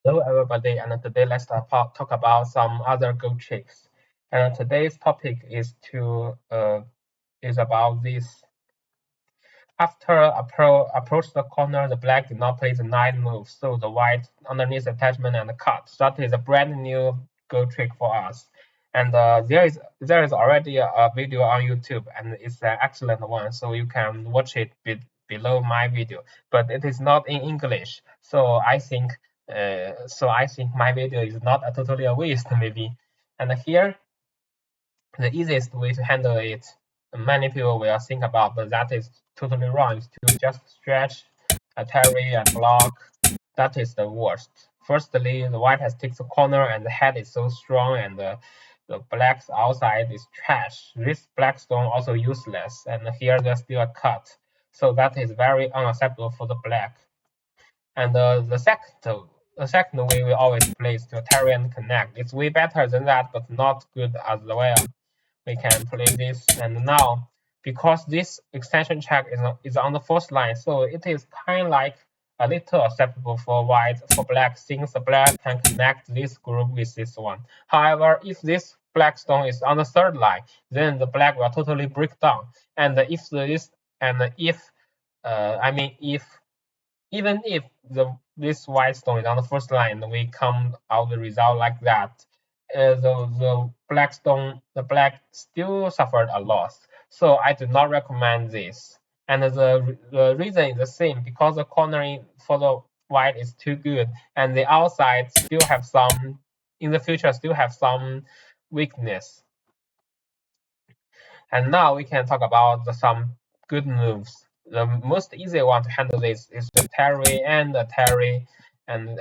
Hello everybody, and today let's talk about some other Go tricks. And today's topic is about this. After approach the corner, the black did not play the knight move, so the white underneath attachment and cut. That is a brand new Go trick for us. And there is already a video on YouTube, and it's an excellent one, so you can watch it below my video. But it is not in English, so I think my video is not a totally a waste maybe. And here the easiest way to handle it, many people will think about, but that is totally wrong, is to just stretch, parry, and block. That is the worst. Firstly, the white has takes the corner and the head is so strong, and the black's outside is trash. This black stone also useless, and here there's still a cut. So that is very unacceptable for the black. And the second way we always play is to parry and connect. It's way better than that, but not good as well. We can play this, and now because this extension check is on the fourth line, so it is kind of like a little acceptable for black, since the black can connect this group with this one. However, if this black stone is on the third line, then the black will totally break down. And even if this white stone is on the first line and we come out the result like that, the black still suffered a loss. So I do not recommend this. And the reason is the same, because the cornering for the white is too good, and the outside still have some, in the future still have some weakness. And now we can talk about some good moves. The most easy one to handle this is the parry and the parry, and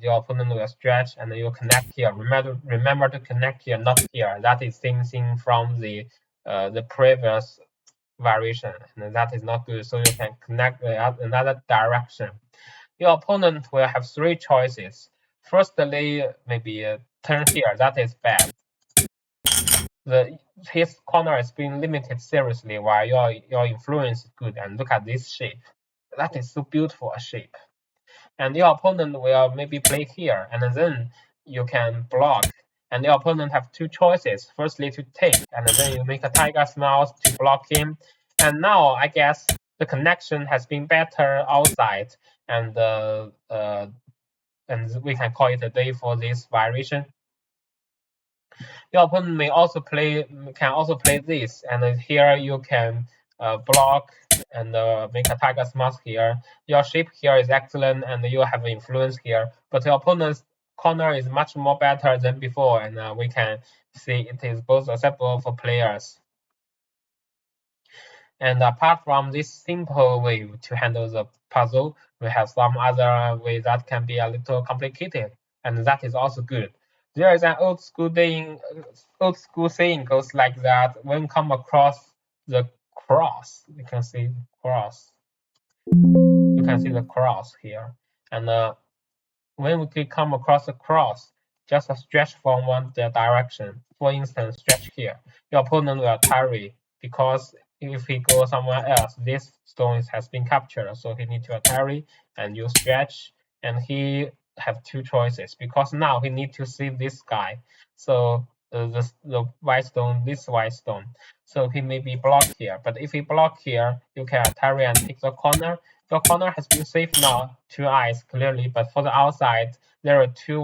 your opponent will stretch and you connect here. Remember to connect here, not here. That is same thing from the previous variation, and that is not good. So you can connect another direction. Your opponent will have three choices. Firstly, maybe turn here. That is bad. His corner is being limited seriously, while your influence is good. And look at this shape. That is so beautiful a shape. And your opponent will maybe play here, and then you can block. And your opponent have two choices. Firstly, to take, and then you make a tiger smile to block him. And now I guess the connection has been better outside, and we can call it a day for this variation. Your opponent can also play this, and here you can block and make a tiger smash here. Your shape here is excellent, and you have influence here. But your opponent's corner is much more better than before, and we can see it is both acceptable for players. And apart from this simple way to handle the puzzle, we have some other way that can be a little complicated, and that is also good. There is an old school saying goes like that: when come across the cross, you can see the cross. You can see the cross here, and when we come across the cross, just a stretch from one direction. For instance, stretch here. Your opponent will parry, because if he goes somewhere else, this stone has been captured, so he need to parry, and you stretch, and he have two choices, because now he need to see this guy. So the white stone, this white stone. So he may be blocked here, but if he block here, you can parry and take the corner. The corner has been saved now, two eyes clearly, but for the outside, there are two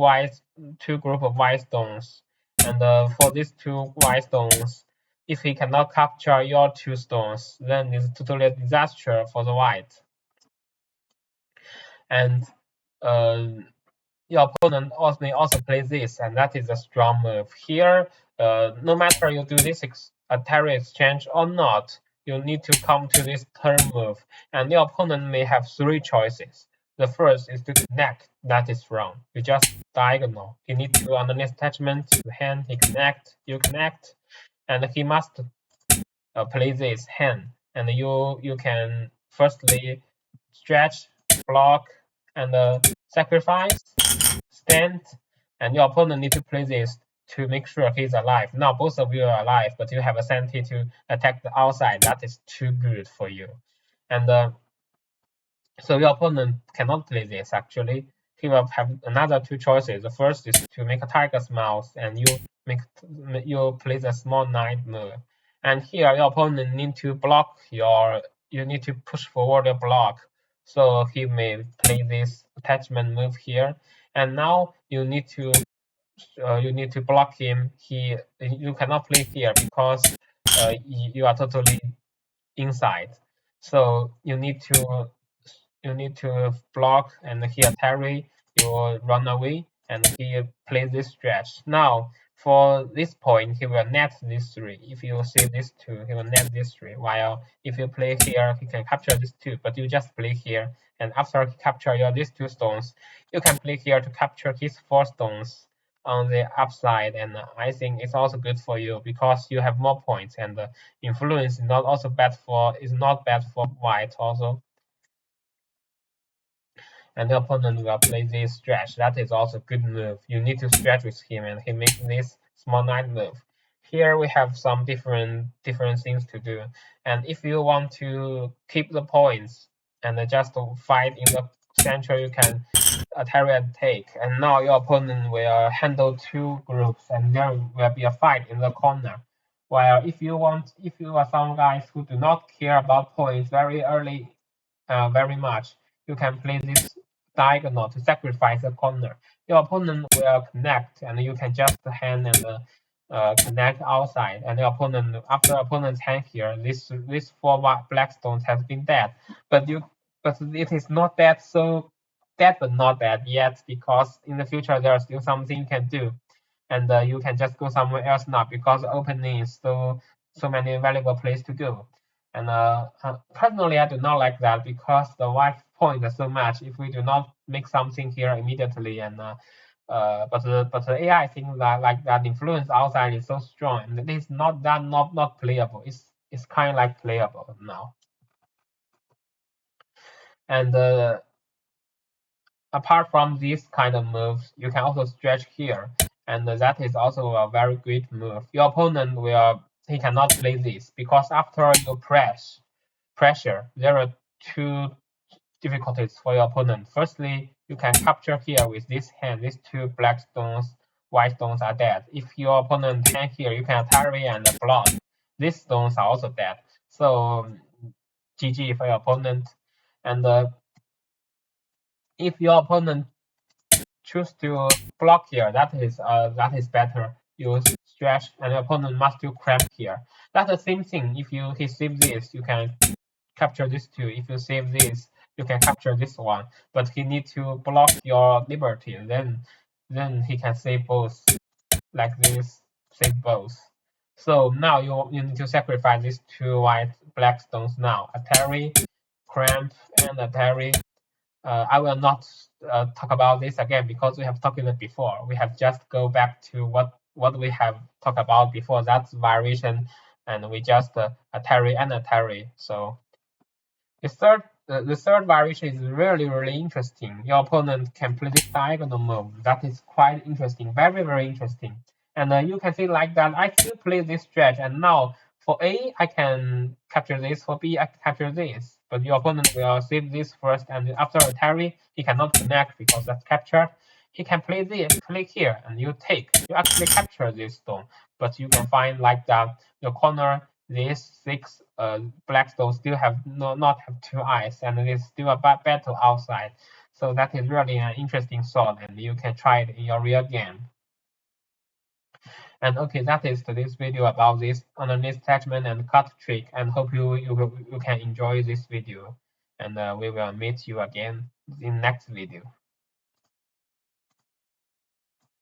group of white stones. And for these two white stones, if he cannot capture your two stones, then it's totally a disaster for the white. And your opponent may also play this, and that is a strong move. Here, no matter you do this parry exchange or not, you need to come to this turn move, and your opponent may have three choices. The first is to connect. That is wrong. You just diagonal. He needs to underneath attachment to hand. He connect. You connect, and he must play this hand. And you can firstly stretch, block, and sacrifice, stand, and your opponent need to play this to make sure he's alive. Now both of you are alive, but you have a sanity to attack the outside. That is too good for you. And so your opponent cannot play this actually. he will have another two choices. The first is to make a tiger's mouth, and you place a small knight move. And here your opponent need to block your. You need to push forward your block. So he may play this attachment move here, and now you need to block him. You cannot play here because you are totally inside. So you need to block, and here parry, you run away, and he plays this stretch. Now for this point, he will net this three. If you save this two, he will net this three. While if you play here, he can capture this two, but you just play here, and after he capture your these two stones, you can play here to capture his four stones on the upside, and I think it's also good for you because you have more points, and influence is not bad for white also. And the opponent will play this stretch. That is also good move. You need to stretch with him, and he makes this small knight move. Here we have some different things to do. And if you want to keep the points and just to fight in the center, you can tarry and take. And now your opponent will handle two groups, and there will be a fight in the corner. While if you are some guys who do not care about points very early, very much, you can play this diagonal to sacrifice a corner. Your opponent will connect, and you can just hand and connect outside. And the opponent, after opponent's hand here, this four black stones has been dead, but it is not dead so dead but not dead yet, because in the future there is still something you can do, and you can just go somewhere else now because opening is so many valuable places to go. And personally, I do not like that because the white point is so much. If we do not make something here immediately, and but the AI thing that like that influence outside is so strong, and it is not playable. It's kind of like playable now. And apart from these kind of moves, you can also stretch here, and that is also a very great move. Your opponent he cannot play this because after you pressure, there are two difficulties for your opponent. Firstly, you can capture here with this hand. These two black stones, white stones are dead. If your opponent hand here, you can parry and block. These stones are also dead. So GG for your opponent. And if your opponent choose to block here, that is better. You stretch, and your opponent must do cramp here. That's the same thing. If he save this, you can capture this two. If you save this, you can capture this one. But he need to block your liberty. Then he can save both, like this, save both. So now you need to sacrifice these two black stones now. A parry, cramp, and a parry. I will not talk about this again because we have talked about it before. We have just go back to what we have talked about before. That's variation, and we just a parry and a parry. So the third variation is really interesting. Your opponent can play this diagonal move. That is quite interesting, very interesting. And you can see like that. I still play this stretch, and now for A I can capture this. For B I can capture this. But your opponent will save this first, and after a parry, he cannot connect because that's captured. He can play here, and you take. You actually capture this stone, but you can find like that your corner. These six black stones still have not have two eyes, and it is still a battle outside. So that is really an interesting thought, and you can try it in your real game. And okay, that is today's video about this underneath attachment and cut trick, and hope you can enjoy this video. And we will meet you again in next video.